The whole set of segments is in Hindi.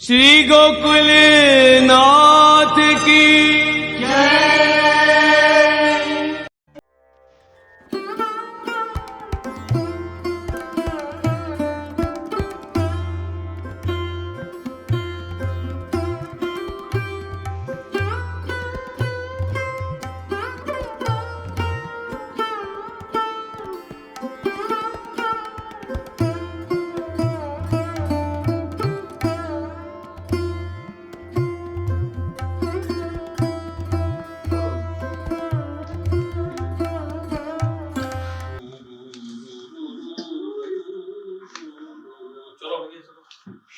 श्री गोकुल नाथ की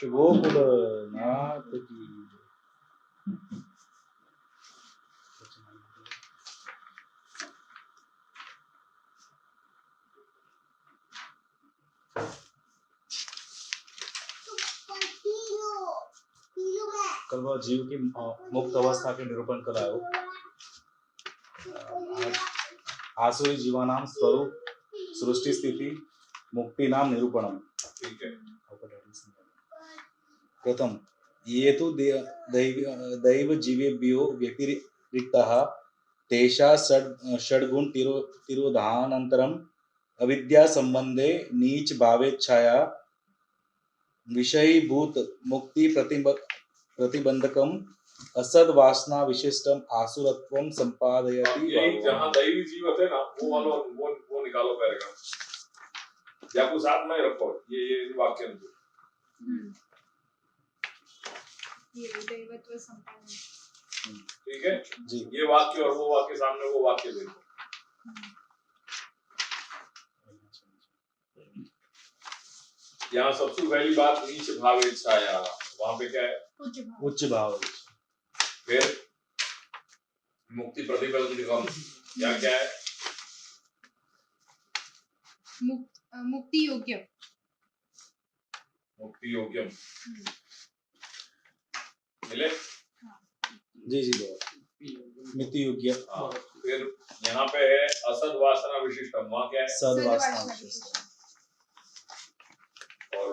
गोकुलनाथ की कल वह जीव की मुक्त अवस्था के निरूपण करायो। आज आसुरी जीवानाम स्वरूप सृष्टि स्थिति मुक्ति नाम निरूपणम। ठीक है। प्रथम ये तो दैव जीवेभ्यो व्यतिरिक्तः तेषा षड्गुण तिरोधानन्तरम् अविद्या संबंधे नीच भावेच्छाया विषयीभूत मुक्ति प्रतिबंधकम असद वासना विशिष्टम आसुरत्वम संपादयति। जहाँ दैवी जीव है ना वो निकालो पैराग्राफ या कुछ साथ में रखो ये वाक्य ये दैवत्व संपन्न। ठीक है जी। ये वाक्य और वो वाक्य सामने वो वाक्य देखो। यहाँ सबसे पहली बात नीच भाव इच्छाया, वहां पे क्या है? उच्च भाव। फिर मुक्ति प्रतिबंधकम, क्या क्या है? मुक्ति योग्य। मुक्ति योग्यम मिले? जी जी मिति योग्य। फिर यहाँ पे है असद वासना विशिष्टम, वहाँ क्या है? सद वासना विशिष्ट। और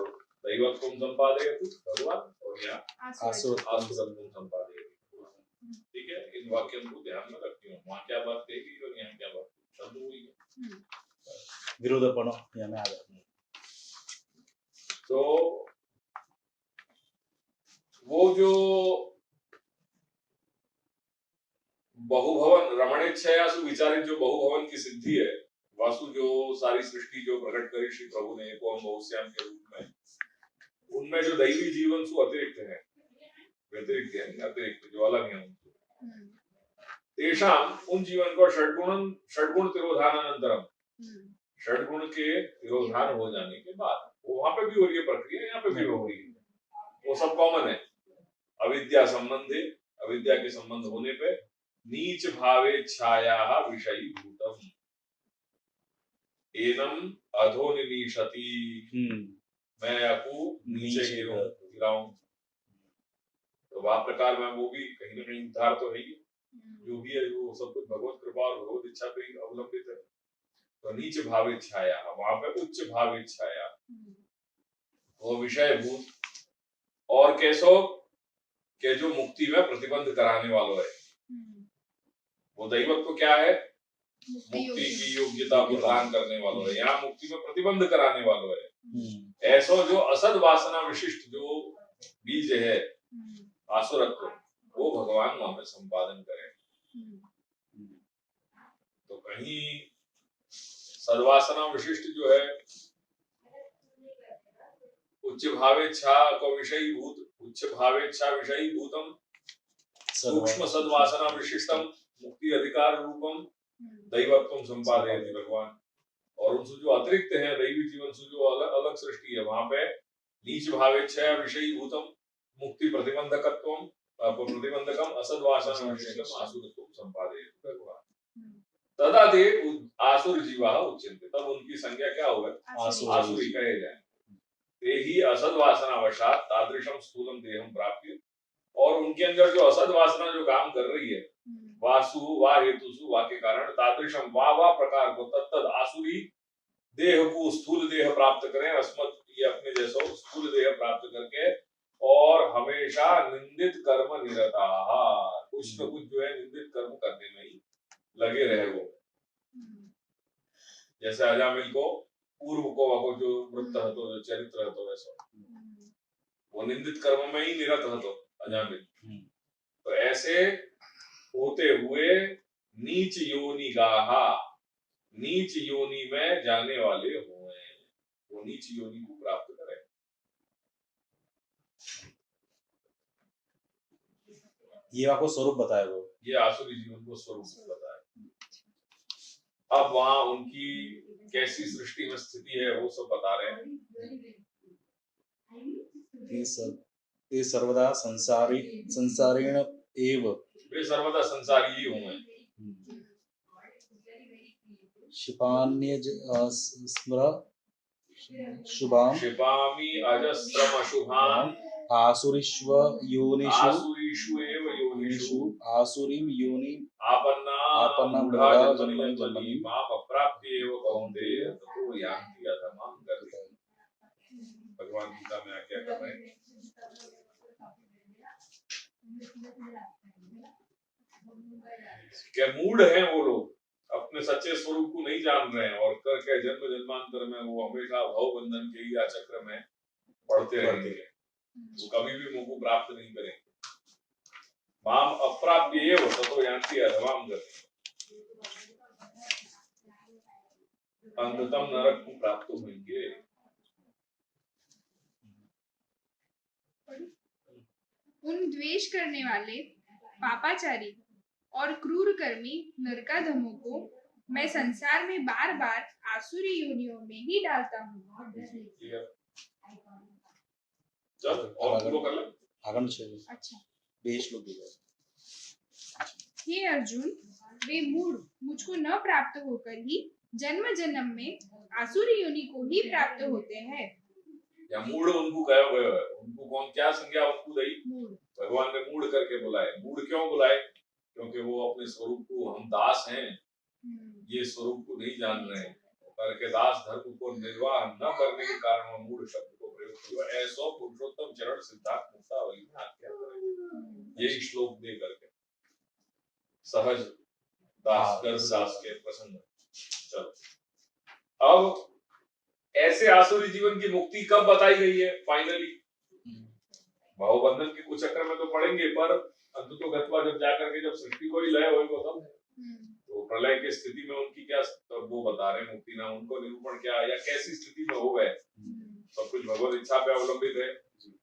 दैवत्व संपादयति भगवान, और यहाँ आसुरत्वम संपादयति। ठीक है, इन वाक्यों को ध्यान में रखिए। वहाँ क्या बात कही और यहाँ क्या बात शब्द हुई है, विरोधपन यहाँ में आ जाता है। तो वो जो बहुभवन रमणेच्छयासु विचारित जो बहुभवन की सिद्धि है, वासु जो सारी सृष्टि जो प्रकट करी श्री प्रभु ने एको हम बहुश्याम के रूप में, उनमें जो दैवी जीवन सु अतिरिक्त है, व्यतिरिक्त है, अतिरिक्त जो अलग है उनको, तेषाम उन जीवन को षड्गुण तिरोधानानंतरम, षड्गुण के तिरोधान हो जाने के बाद, वो वहां पे भी हो रही है प्रक्रिया, यहाँ पे भी हो रही है, वो सब कॉमन है। अविद्या संबंधे, अविद्या के संबंध होने पे नीच भावे छाया विषयी भूतम एनम अधोनिमीषति, मैं आपको नीचे गिराऊं। तो वह प्रकार में वो भी कहीं ना कहीं उद्धार तो है ही, जो भी है वो सब कुछ भगवत कृपा और भगवत इच्छा पे अवलंबित है। तो नीच भावे छाया, वहां पे उच्च भावे छाया, वो विषय भूत और कैसो के जो मुक्ति में प्रतिबंध कराने वालों है। वो दैवत्व क्या है? मुक्ति की योग्यता प्रदान करने वालों है, यहाँ मुक्ति में प्रतिबंध कराने वालों है। ऐसा जो असद वासना विशिष्ट जो बीज है आसुरत्व, वो भगवान वहां पे संपादन करें। तो कहीं सदवासना विशिष्ट जो है उच्च भावेच्छा को विषयी भूत, उच्च भावेच्छा विषयी भूतम सूक्ष्म सदवासना विशिष्टम मुक्ति अधिकार रूपम दैवत्वम संपादयति भगवान। और उनसे जो अतिरिक्त है दैवी जीवन से जो अलग अलग सृष्टि है, वहां पे नीच भावेच्छा विषयी भूतम मुक्ति प्रतिबंधकत्वम प्रतिबंधकम असद वासना विशिष्टम आसुरत्वम संपादयति भगवान। तदा ते आसुर जीवा उच्यन्ते, तब उनकी संज्ञा क्या होगा? आसुरी कहे जाए। ते ही असद वासना वशात तादृशम स्थूलम देहम प्राप्य, और उनके अंदर जो असद वासना जो काम कर रही है, वासु वा हेतुसु वा के कारण तादृशम वा प्रकार को तत्तद आसुरी देह को स्थूल देह प्राप्त करें, अस्मत् ये अपने जैसा स्थूल देह प्राप्त करके और हमेशा निंदित कर्म निरता, कुछ न कुछ जो है निंदित कर्म करने में ही लगे रहे वो। जैसे अजामिल को पूर्व को जो वृत्त हतो, जो चरित्र हतो, वैसा वो निंदित कर्म में ही निरत हतो अजामिल। तो ऐसे होते हुए नीच योनि गाहा, नीच योनि में जाने वाले हुए, वो नीच योनि को प्राप्त करें। ये आपको स्वरूप बताया वो, ये आसुरी जीवन को स्वरूप बताया। अब वहां उनकी कैसी सृष्टि में स्थिति है वो सब बता रहे हैं। ते सर्वदा संसारेण एव, वे सर्वदा संसारी ही हुए। क्षिपान्यज स्मर शुभाम क्षिपामि अजस्रम अशुभाम आसुरीष्व योनिषु, आसुरीषु एव योनिषु आसुरीं योनि आपन्ना मूढ़ा जन्मनि जन्मनि माम अप्राप्य एव कौन्तेय ततो यान्ति अधमां गतिम्। भगवान गीता में आज्ञा कर रहे हैं क्या मूढ़ हैं वो लोग, अपने सच्चे स्वरूप को नहीं जान रहे हैं और करके जन्म जन्मांतर में वो हमेशा भव बंधन के ही चक्र में पड़ते रहेंगे, वो कभी भी मुझको प्राप्त नहीं करेंगे। माम अप्राप्य एव ततो यान्ति अधमां गतिम्, अंततम नरक को प्राप्त होंगे। उन द्वेष करने वाले पापाचारी और क्रूर कर्मी नरकाधमों को मैं संसार में बार बार आसुरी योनियों में ही डालता हूँ। चल और पूरा कर ले। आगम चाहिए। अच्छा, बेश लोग भी हे अर्जुन, वे मूढ़ मुझको न प्राप्त होकर ही जन्म जन्म में आसुरी योनि को ही प्राप्त होते हैं। या मूढ़ उनको कहा गया है, उनको कौन क्या संज्ञा उनको दी? भगवान ने मूढ़ करके बुलाए। मूढ़ क्यों बुलाए? क्योंकि वो अपने स्वरूप को, हम दास हैं, ये स्वरूप को नहीं जान रहे हैं, करके दास धर्म को निर्वाह न करने के कारण मूढ़ शब्द को प्रयोग किया। ऐसो पुरुषोत्तम चरण सिद्धार्थ मुक्तावली में आज्ञा करें, यही श्लोक दे करके सहज दास दास के प्रसंग। चलो अब ऐसे आसुरी जीवन की मुक्ति कब बताई गई है? फाइनली भावबंधन के कुछ चक्र में तो पड़ेंगे, पर अंततो गत्वा जब जाकर के जब सृष्टि को ही लय होगा तब तो प्रलय की स्थिति में उनकी क्या, तब वो बता रहे मुक्ति ना, उनको निरूपण क्या या कैसी स्थिति में हो गए, सब कुछ भगवत इच्छा पे अवलंबित है।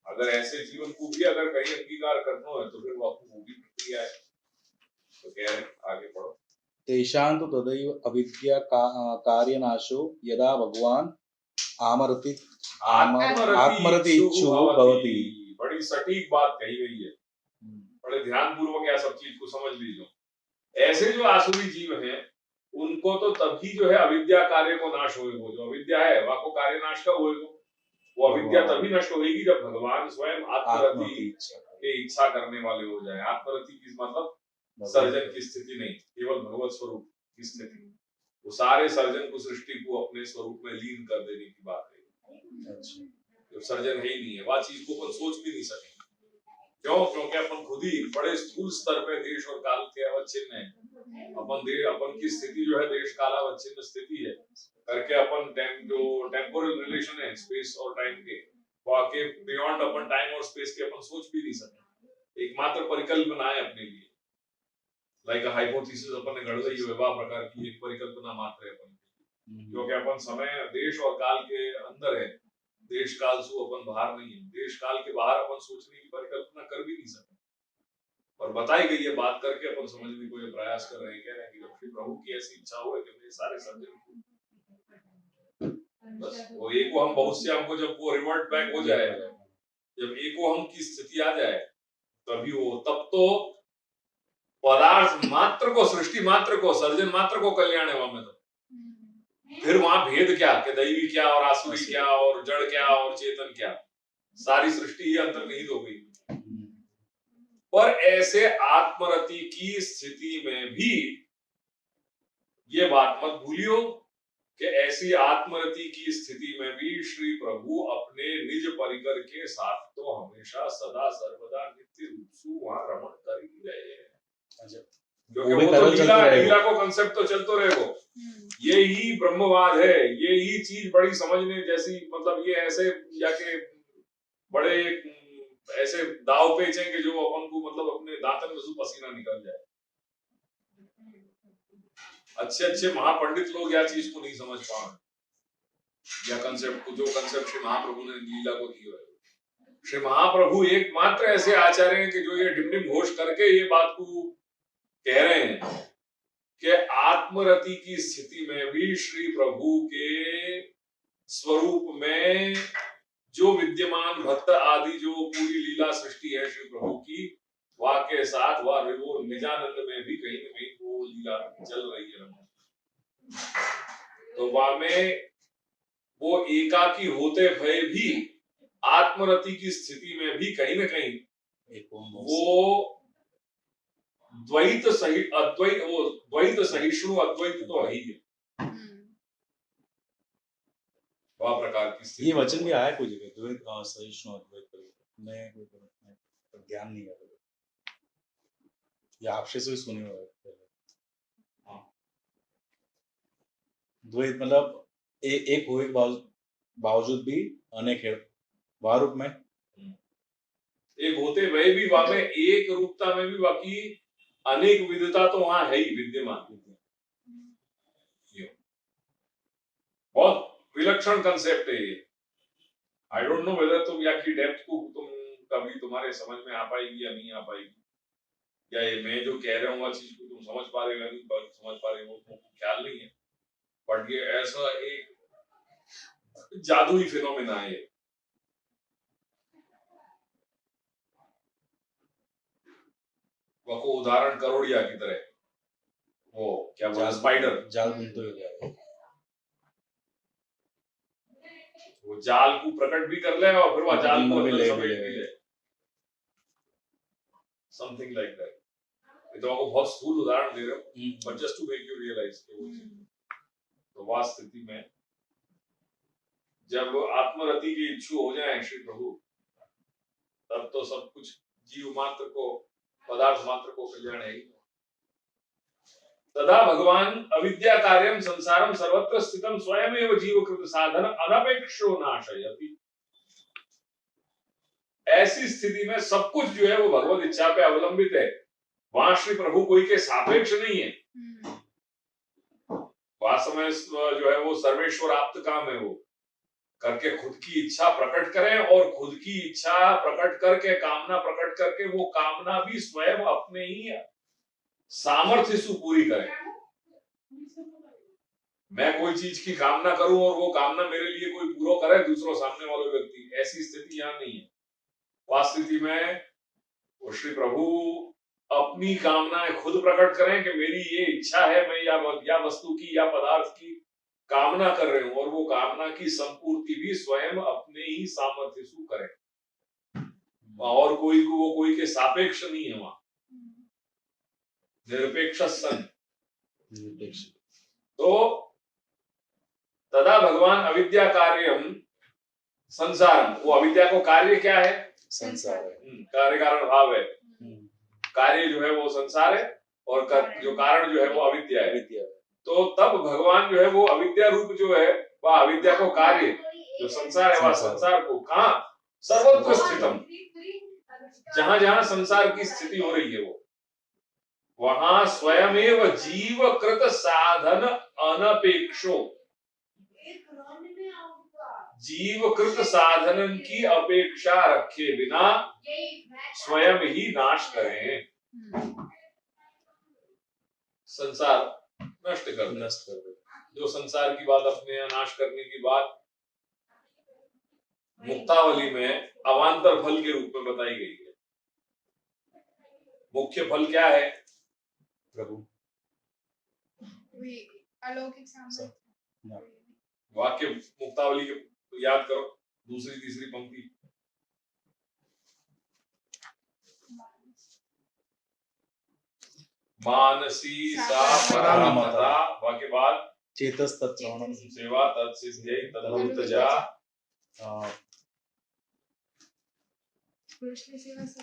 अगर ऐसे जीवन को भी अगर कहीं अंगीकार करना है तो फिर वो आपको भी प्रक्रिया है। तो कह रहे आगे पढ़ो। तेषां तु तदैव अविद्या कार्यनाशो यदा भगवान आत्मरति इच्छु भवति। बड़ी सटीक बात कही गई है, बड़े ध्यान पूर्वक यह सब चीज को समझ लीजिए। ऐसे जो आसुरी जीव हैं उनको तो तभी जो है अविद्या कार्य को नाश होएगा, जो अविद्या है वह को कार्य नाश कब होएगा? वो अविद्या तभी नष्ट होगी जब भगवान स्वयं आत्मरति के इच्छा करने वाले हो जाए। आत्मरति की मतलब सर्जन की स्थिति नहीं, केवल भगवत स्वरूप की स्थिति। वो सारे सर्जन को, सृष्टि को अपने स्वरूप में लीन कर देने की बात है। जो सर्जन है ही नहीं है, वह चीज को अपन सोच भी नहीं सकेंगे। क्यों? क्योंकि अपन खुद ही बड़े स्थूल स्तर पे देश और काल के अवच्छिन्न है। अपन की स्थिति जो है देश काल अवच्छिन्न स्थिति है करके अपन जो टेम्पोरल रिलेशन है स्पेस और टाइम के, वाके बियॉन्ड अपन टाइम और स्पेस के अपन सोच भी नहीं सकते। एकमात्र परिकल्पना है अपने लिए, लाइक अ हाइपोथेसिस अपन ने गढ़ ली है, वह प्रकार की एक परिकल्पना मात्र है अपन की। क्योंकि अपन समय देश और काल के अंदर है, देश काल से अपन बाहर नहीं है। देश काल के बाहर अपन सोचने की परिकल्पना कर भी नहीं सकते। और बताई गई है बात करके अपन समझने को ये प्रयास कर रहे हैं, कह रहे हैं कि जब प्रभु की ऐसी इच्छा हो कि अपने सारे सर्जन को बस वो एक को हम बहुत से हमको जब वो रिवर्ट बैक हो जाए, जब एक को हम की स्थिति आ जाए तभी वो, तब तो पदार्थ मात्र को, सृष्टि मात्र को, सर्जन मात्र को कल्याण है वहां में। तो फिर वहां भेद क्या कि दैवी क्या और आसुरी क्या और जड़ क्या और चेतन क्या, सारी सृष्टि ही अंतर्निहित हो गई। पर ऐसे आत्मरति की स्थिति में भी ये बात मत भूलियो कि ऐसी आत्मरति की स्थिति में भी श्री प्रभु अपने निज परिकर के साथ तो हमेशा सदा सर्वदा नित्य रूप से वहां रमण कर ही रहे हैं। अच्छा, क्योंकि वो भी वो तो पैदल लीला चलते रहेगा। लीला को कंसेप्ट तो चलते रहेगा। ये ही ब्रह्मवाद है, ये ही चीज बड़ी समझने जैसी, मतलब ये ऐसे जाके बड़े ऐसे दाव पेच हैं कि जो अपन को मतलब अपने दांतन में से पसीना निकल जाए। अच्छे अच्छे महापंडित लोग या चीज को नहीं समझ पा रहे, या कंसेप्ट को, जो कंसेप्ट श्री महाप्रभु ने लीला को दी है। श्री महाप्रभु एकमात्र ऐसे आचार्य हैं कि जो ये डिमडिम घोष करके ये बात को कह रहे हैं कि आत्मरति की स्थिति में भी श्री प्रभु के स्वरूप में जो विद्यमान भक्त आदि जो पूरी लीला सृष्टि है श्री प्रभु की, वह के साथ वह वो निजानंद में भी कहीं न कहीं वो लीला चल रही है। तो वह में वो एकाकी होते भय भी आत्मरति की स्थिति में भी कहीं न कहीं वो द्वैत सही अद्वैत, वो द्वैत सहिष्णु अद्वैत तो है ही है। वह प्रकार की स्थिति। ये वचन भी आया कोई जगह, द्वैत सहिष्णु अद्वैत मैं कोई ज्ञान नहीं है, या आपसे से भी सुने हुए। हाँ, द्वैत मतलब एक हुए के बावजूद भी अनेक है, वह रूप में एक होते वह भी वहां में एक रूपता में भी बाकी अनेक विधता तो वहां है ही विद्यमान। बहुत विलक्षण कंसेप्ट है ये। आई डोंट नो वेदर तुम या की डेप्थ को तुम कभी तुम्हारे समझ में आ पाएगी या नहीं आ पाएगी, या ये मैं जो कह रहा हूँ वह चीज को तुम समझ पा रहे हो या नहीं समझ पा रहे हो, तुमको ख्याल नहीं है। बट ये ऐसा एक जादुई फिनोमेना है। वो उदाहरण करोड़िया की तरह, वो क्या बोला, स्पाइडर जाल बुनते हो जाएगा, वो जाल को प्रकट भी कर ले और फिर वह जाल को अंदर समेट भी ले, समथिंग लाइक दैट। ये तो आपको बहुत स्थूल उदाहरण दे रहे हो, but just to make you realise कि वो चीज। तो वह स्थिति में जब आत्मरति के इच्छु हो जाए श्री प्रभु, तब तो सब कुछ जीव मात्र को, पदार्थ मात्र को कल्याण है ही। तदा भगवान अविद्या कार्यम संसारम सर्वत्र स्थितम स्वयमेव जीवकृत साधन अनपेक्षो नाशयति। ऐसी स्थिति में सब कुछ जो है वो भगवत इच्छा पे अवलंबित है। वहां श्री प्रभु कोई के सापेक्ष नहीं है। वास्तव में जो है वो सर्वेश्वर आप्त काम है, वो करके खुद की इच्छा प्रकट करें और खुद की इच्छा प्रकट करके, कामना प्रकट करके वो कामना भी स्वयं अपने ही सामर्थ्य से पूरी करें। मैं कोई चीज की कामना करूं और वो कामना मेरे लिए कोई पूरा करे दूसरों सामने वाले व्यक्ति, ऐसी स्थिति यहाँ नहीं है। वह स्थिति में वो श्री प्रभु अपनी कामनाएं खुद प्रकट करें कि मेरी ये इच्छा है, मैं या वस्तु की या पदार्थ की कामना कर रहे हूं, और वो कामना की संपूर्ति भी स्वयं अपने ही सामर्थ्य से करें। और कोई को वो कोई के सापेक्ष नहीं है, वहां निरपेक्ष सन। तो तदा भगवान अविद्या कार्यम संसारम, वो अविद्या को कार्य क्या है? संसार है, कार्य कारण भाव है। कार्य जो है वो संसार है और जो कारण जो है वो अविद्या है। तो तब भगवान जो है वो अविद्या रूप जो है वह अविद्या को कार्य, जो संसार है वह संसार को कहाँ? सर्वत्र स्थितम, जहां जहां संसार की स्थिति हो रही है वो वहां स्वयमेव जीवकृत साधन अनपेक्षो, जीवकृत साधन की अपेक्षा रखे बिना स्वयं ही नाश करें, संसार नष्ट कर दे। जो संसार की बात अपने नाश करने की बात मुक्तावली में अवांतर फल के रूप में बताई गई है। मुख्य फल क्या है? प्रभु अलौकिक सामर्थ्य। वाक्य मुक्तावली के याद करो, दूसरी तीसरी पंक्ति। मानसी सा परामता, वाक्य बाद चेतस्तत्श्रवणम सेवा तत्सिद्ध्यै तदनुतजा। कृष्ण सेवा से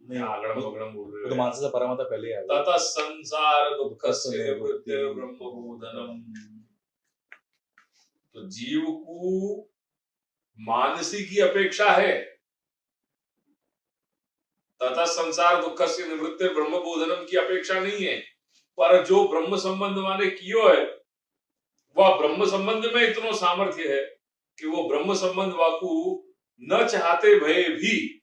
नहीं, आगड़म बगड़म बोल वो रहे तो हो। मानस परमात्मा पहले ही आ गया। ततः संसार दुःखस्य निवृत्तिर्ब्रह्मबोधनम्। तो जीव को मानसी की अपेक्षा है। तथा संसार दुःखस्य निवृत्तिर्ब्रह्मबोधनम की अपेक्षा नहीं है, पर जो ब्रह्म संबंध माने कियो है वह ब्रह्म संबंध में इतना सामर्थ्य है कि वो ब्रह्म संबंध वाकु न चाहते भय भी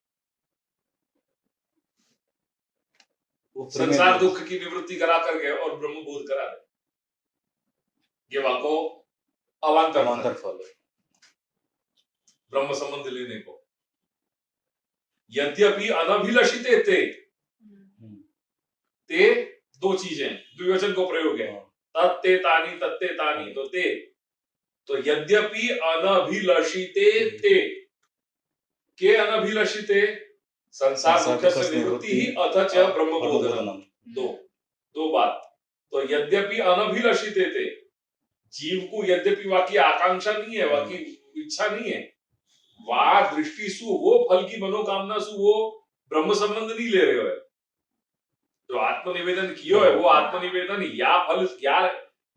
संसार दुख की निवृत्ति करा करके और ब्रह्म बोध करा दे। ये वाको अवांतर फल है ब्रह्म संबंध लेने को। यद्यपि अनभिलषिते ते दो चीजें द्विवचन को प्रयोग है। तत्ते तानी तो ते, तो यद्यपि अनभिलषिते ते के अनभिलषिते संसार दुख से निवृत्ति ही अथ च ब्रह्मबोधनम। दो बात। तो यद्यपि अनभिलषिते थे, जीव को यद्यपि वाकी आकांक्षा नहीं है, वाकी इच्छा नहीं है, वा दृष्टि सु वो फल की मनोकामना सु वो ब्रह्म संबंध नहीं ले रहे हो। जो आत्मनिवेदन कियो है वो आत्मनिवेदन या फल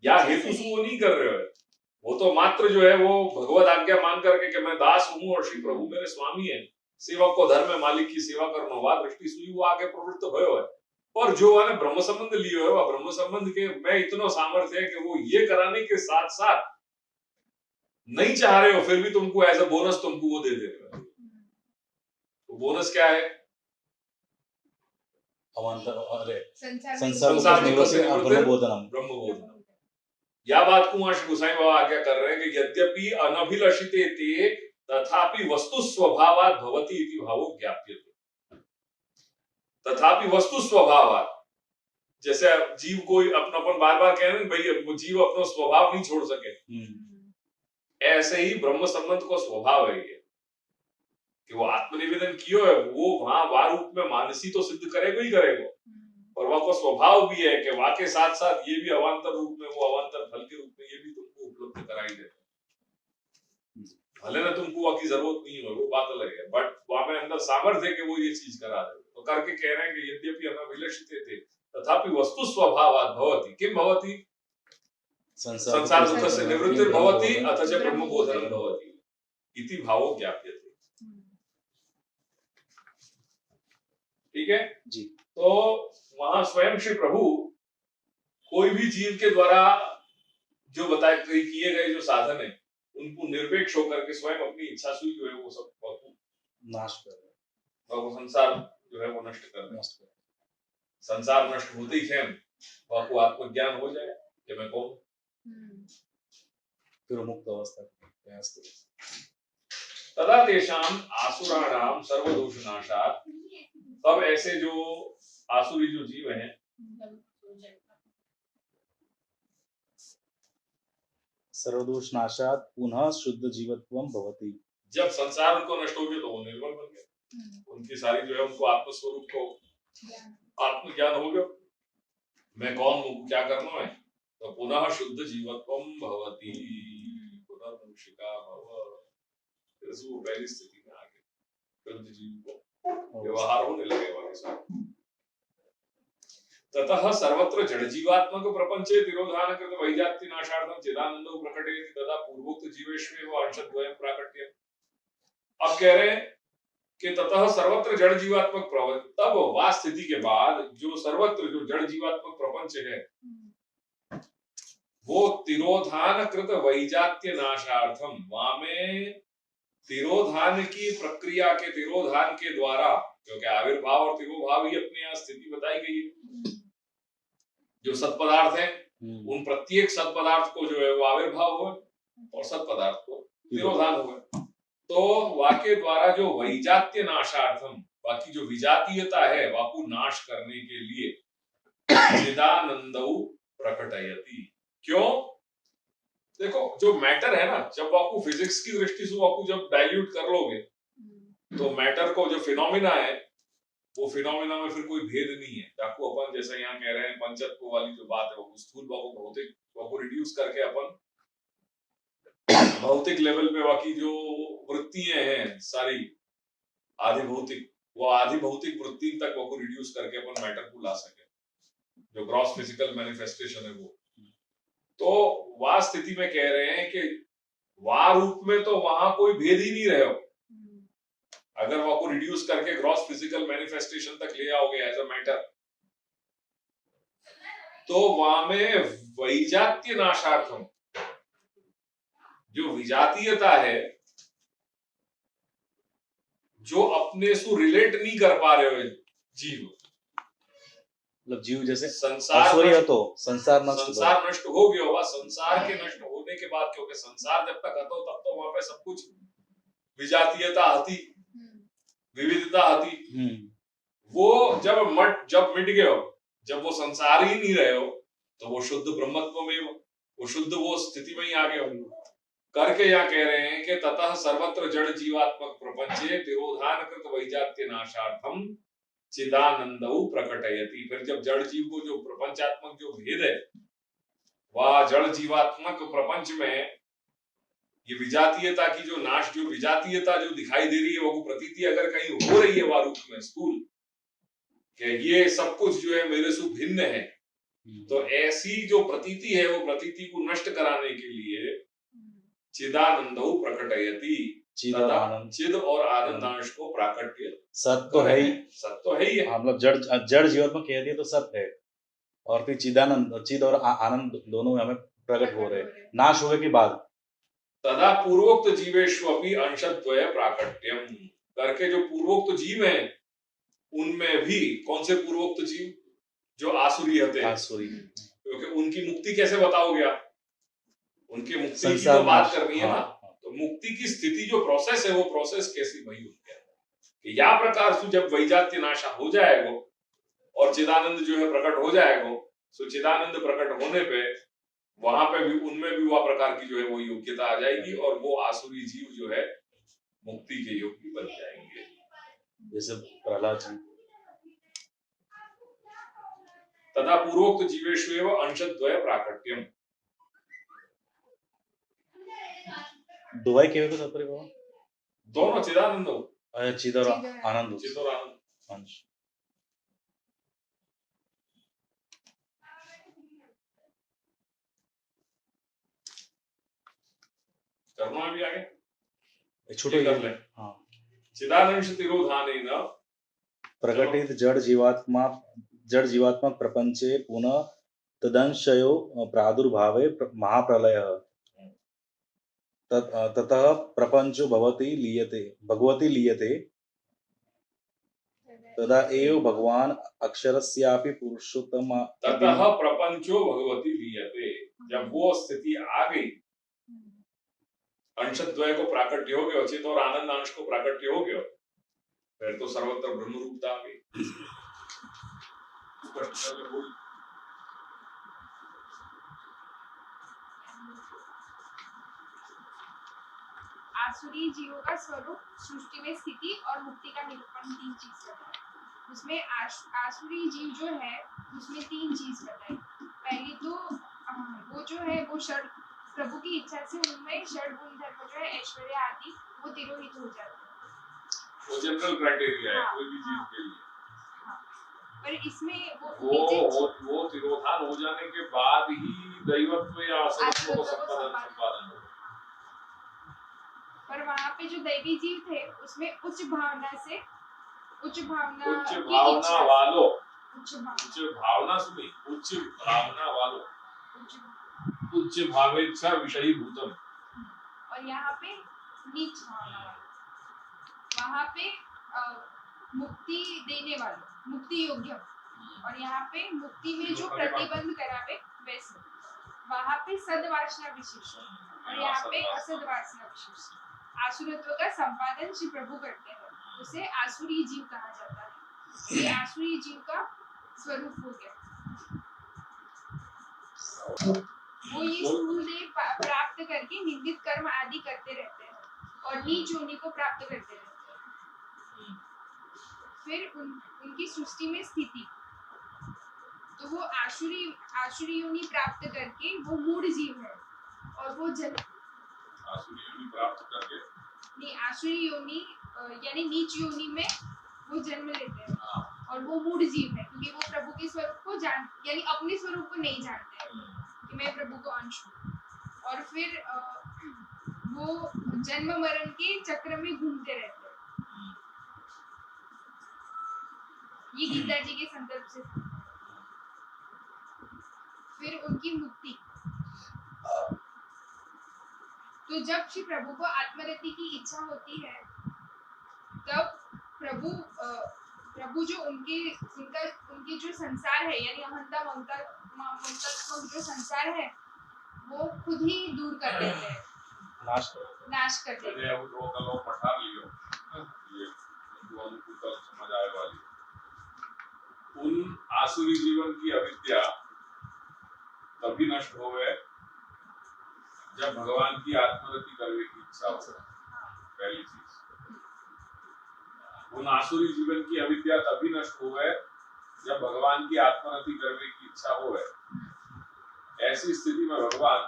या हेतु सु वो नहीं कर रहे हो। वो तो मात्र जो है वो भगवत आज्ञा मान करके कि मैं दास हूं और श्री प्रभु मेरे स्वामी है, सेवक को धर्म में मालिक की सेवा करना, वा दृष्टि सु वो आगे प्रवृत्त भयो है। और जो वाले ब्रह्म संबंध लिए है वह ब्रह्म संबंध के मैं इतना सामर्थ्य है कि वो ये कराने के साथ साथ नहीं चाह रहे हो फिर भी तुमको एज अ बोनस तुमको वो दे दे रहे हो। तो बोनस क्या है? संसार ब्रह्मबोधनम। या बात को वहां श्री गोसाई बाबा आज्ञा कर रहे हैं कि यद्यपि अनभिलषिते ते तथापि वस्तु स्वभावात् भवति इति भावो ज्ञाप्यते। तथापि वस्तु स्वभावात्, जैसे जीव कोई अपनापन बार बार कह रहे हैं भाई जीव अपना स्वभाव नहीं छोड़ सके, ऐसे ही ब्रह्म संबंध को स्वभाव है ये कि वो आत्मनिवेदन कियो है वो वहां वार रूप में मानसी तो सिद्ध करेगा ही करेगा, और वह को स्वभाव भी है कि वहां के साथ साथ ये भी अवांतर रूप में वो अवांतर फल के रूप में ये भी तुमको उपलब्ध कराई देता है। भले ना तुमको वहां की जरूरत नहीं हो, वो बात अलग है, बट वहां में अंदर सामर्थ्य है कि वो ये चीज करा दे। तो करके कह रहे हैं कि यद्यपि अनभिलषिते थे तथापि वस्तु स्वभावात् भवति। किम भवति? संसार दुख से निवृत्तिर्भवति अथ च ब्रह्मबोधनं भवति इति भावो ज्ञाप्यते। ठीक है जी। तो वहां स्वयं श्री प्रभु कोई भी जीव के द्वारा जो बताए किए गए जो साधन है उनको निरपेक्ष होकर के स्वयं अपनी इच्छा से जो है वो सब नाश कर रहे हैं, वो संसार जो है वो नष्ट कर रहे हैं। संसार नष्ट होते ही स्वयं आपको आत्मज्ञान हो जाए कि मैं कौन, फिर मुक्त अवस्था प्रयास करें। तदा तेषाम आसुराणाम सर्वदोषनाशात्, तब ऐसे जो आसुरी जो जीव हैं सर्वदोषनाशात् पुनः शुद्ध जीवत्वं भवति। जब संसार उनको नष्ट हो गया तो वो निर्मल बन गए, उनकी सारी जो है उनको आत्मस्वरूप को आत्मज्ञान हो गया, मैं कौन हूँ क्या करना है। तो पुनः शुद्ध जीवत्वं भवति, पुनर्मुषिका भव, फिर से वो पहली स्थिति में आ गए, शुद्ध जीव को व्यवहार होने लगे वाले साथ। ततः सर्वत्र जड़ जीवात्मक प्रपंचे तिरोधान कृत वैजात्य नाशार्थम चिदानंदो प्रकटयति तथा पूर्वोक्त जीवेष्वेव अंशद्वयं प्राकट्यम्। अब कह रहे हैं कि ततः सर्वत्र जड़ जीवात्मक प्रपंच, तब वह स्थिति के बाद जो सर्वत्र जो जड़ जीवात्मक प्रपंच है वो तिरोधान कृत वैजात्य नाशार्थम, वहां में तिरोधान की प्रक्रिया के तिरोधान के द्वारा, क्योंकि आविर्भाव और तिरोभाव ही अपने यहाँ स्थिति बताई गई है। जो सत्पदार्थ है उन प्रत्येक सत्पदार्थ को जो है वो आविर्भाव हुआ और सत्पदार्थ को तिरोधान हुआ। तो वाक्य द्वारा जो वैजात्य नाशार्थम, बाकी जो विजातीयता है वाकु नाश करने के लिए चिदानंदौ प्रकटयति। क्यों? देखो जो मैटर है ना, जब वाकु फिजिक्स की दृष्टि से वाकु जब डाइल्यूट कर लोगे तो मैटर को जो फिनोमिना है वो फिनोमेना में फिर कोई भेद नहीं है। आपको अपन जैसे यहाँ कह रहे हैं पंचत्व वाली जो बात है वो स्थूल भाव को भौतिक भाव को रिड्यूस करके अपन भौतिक लेवल पे बाकी जो वृत्तियां हैं सारी आधि भौतिक, वो आधि भौतिक वृत्ति तक वो को रिड्यूस करके अपन मैटर को ला सके, जो ग्रॉस फिजिकल मैनिफेस्टेशन है वो। तो वह स्थिति में कह रहे हैं कि वह रूप में तो वहां कोई भेद ही नहीं रहे हो। अगर वो को रिड्यूस करके ग्रॉस फिजिकल मैनिफेस्टेशन तक ले आओगे एज अ मैटर, तो वहां में वैजात्य नाशार्थम, जो विजातीयता है, जो अपने से रिलेट नहीं कर पा रहे हो जीव, मतलब जीव जैसे संसार असुरी हो तो संसार नष्ट हो गया होगा। संसार के नष्ट होने के बाद, क्योंकि संसार जब तक आता हो तब तो वहां पे सब कुछ विजातीयता आती, विविधता आती। वो जब मिट गए हो, जब वो संसार ही नहीं रहे हो, तो वो शुद्ध ब्रह्मत्व में वो शुद्ध वो स्थिति में ही आ गए हो करके यहाँ कह रहे हैं कि ततः सर्वत्र जड़ जीवात्मक प्रपंचे तिरोधान कृत वैजात्य नाशार्थम चिदानंदौ प्रकटयति। फिर जब जड़ जीव को जो प्रपंचात्मक जो भेद है, वह जड़ जीवात्मक प्रपंच में ये विजातीयता की जो नाश, जो विजातीयता जो दिखाई दे रही है, वो प्रतीति अगर कहीं हो रही है वह रूप में स्थूल, कि ये सब कुछ जो है मेरे से भिन्न है, तो ऐसी जो प्रतीति है वो प्रतीति को नष्ट कराने के लिए चिदानंदौ प्रकटयति, चिद और आनंदांश को प्राकट्य, सत तो है ही, सत तो है ही है। मतलब जड़ जीवात्मा कह दिया तो सत है, और फिर चिदानंद, चिद और आनंद दोनों हमें प्रकट हो रहे हैं नाश होने के बाद। तदा पूर्वोक्त जीवेष्वपि अंशद्वय प्राकट्यम करके, जो पूर्वोक्त जीव हैं उनमें भी, कौन से पूर्वोक्त जीव, जो आसुरी होते हैं, आसुरी, क्योंकि उनकी मुक्ति कैसे बताओगे आप, उनकी मुक्ति की तो बात करनी है ना। तो मुक्ति की स्थिति जो प्रोसेस है, वो प्रोसेस कैसी वही उनके कि या प्रकार से जब वैजात्य नाशा हो जाएगा और चिदानंद जो है प्रकट हो जाएगा, सो चिदानंद प्रकट होने पे वहां पे भी उनमें भी वह प्रकार की जो है वो योग्यता आ जाएगी, और वो आसुरी जीव जो है मुक्ति के योग्य बन जाएंगे, जैसे प्रहलाद जी। तथा पूर्वोक्त जीवेष्वेव अंशद्वय प्राकट्यम, दुआई केवल को तात्पर्य बाबा दोनों चिदानंद हो, चिद और आनंद, चिद और आनंद अंश। करना भी आगे छोटे कर ले। हाँ, चिदानंश तिरोधानेन प्रकटित जड़ जीवात्मा प्रपंचे पुनः तदंशयो प्रादुर्भावे महाप्रलयः ततः प्रपंचो भगवती लीयते तदा एव भगवान अक्षरस्यापि पुरुषोत्तम। ततः प्रपंचो भगवती लीयते, जब वो स्थिति आ गई, अंशद्वय को प्राकट्य हो गया, चित और आनंद अंश को प्राकट्य हो गया, फिर तो सर्वत्र ब्रह्म रूपता आ गई। आसुरी जीवों का स्वरूप, सृष्टि में स्थिति और मुक्ति का निरूपण 3 चीज बताई। उसमें आसुरी जीव जो है उसमें 3 चीज बताई। पहली तो वो जो है वो षड प्रभु की इच्छा से उनमें षड गुण धर्म जो है ऐश्वर्य आदि वो तिरोहित हो जाते हैं। वो जनरल क्राइटेरिया है कोई भी चीज के लिए। पर इसमें वो तिरोधान हो जाने के बाद ही दैवत्व या असत्व को संपादन हो। पर वहाँ पे जो दैवी जीव थे उसमें उच्च भावना वालों उच्च भावेच्छा विषयी भूतम, और यहाँ पे नीच भावना वालों, वहाँ पे मुक्ति देने वालों, मुक्ति योग्य, और यहाँ पे मुक्ति में जो प्रतिबंध करावे वैसे, वहाँ पे सद्वासना विशेष और यहाँ पे असद्वासना विशेष। आसुरत्व का संपादन श्री प्रभु करते हैं, उसे आसुरी जीव कहा जाता है। ये आसुरी जीव का स्वरूप हो गया। वो ये स्थूल देह प्राप्त करके निंदित कर्म आदि करते रहते हैं और नीच योनि को प्राप्त करते रहते हैं। फिर उनकी सृष्टि में स्थिति, तो वो आसुरी योनि प्राप्त करके वो मूढ़ जीव है और वो आसुरी योनि प्राप्त करके नहीं, आसुरी योनि यानी नीच योनि में वो जन्म लेते हैं और वो मूढ़ जीव है क्योंकि वो प्रभु के स्वरूप को यानी अपने स्वरूप को नहीं जानते हैं कि मैं प्रभु को अंश हूँ, और फिर वो जन्म मरण के चक्र में घूमते रहते हैं। ये गीता जी के संदर्भ से। फिर उनकी मुक्ति, तो जब श्री प्रभु को आत्मरति की इच्छा होती है तब प्रभु जो उनके जो संसार है यानी अहंता ममता जो संसार है वो खुद ही दूर कर देते हैं, नाश कर देते हैं। वो कलो पठा लियो, ये उनको अनुकूल समझ आए वाली। उन आसुरी जीवन की अविद्या तभी नष्ट होवे जब भगवान की आत्मरति करने की इच्छा हो। पहली चीज, उन आसुरी जीवन की अविद्या तभी नष्ट होवे जब भगवान की आत्मरति करने की इच्छा होवे। ऐसी स्थिति में भगवान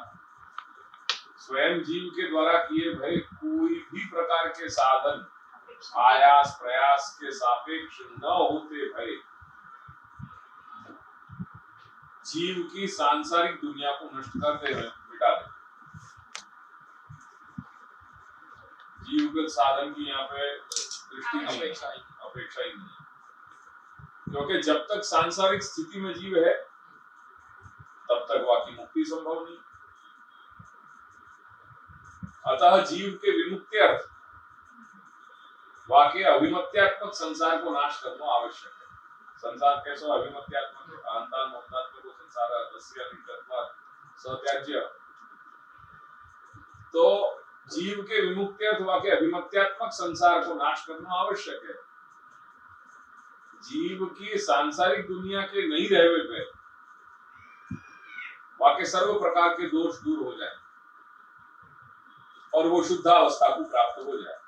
स्वयं जीव के द्वारा किए भय कोई भी प्रकार के साधन आयास प्रयास के सापेक्ष न होते भय जीव की सांसारिक दुनिया को नष्ट करते हुए मिटा दे। जीवगत साधन की यहाँ पे दृष्टि नहीं, अपेक्षा ही नहीं, क्योंकि जब तक सांसारिक स्थिति में जीव है तब तक वाकई मुक्ति संभव नहीं। अतः जीव के विमुक्त्यर्थ वाकई अभिमत्यात्मक संसार को नाश करना आवश्यक है। संसार कैसा अभिमत्यात्मक है? अहंता ममतात्मक संसार तस्य नित्यत्वात् सत्याज्य। तो जीव के विमुक्त्यर्थ वाकई अभिमत्यात्मक संसार को नाश करना आवश्यक है। जीव की सांसारिक दुनिया के नहीं रहने पे वाकई सर्व प्रकार के दोष दूर हो जाए और वो शुद्धावस्था को प्राप्त हो जाए।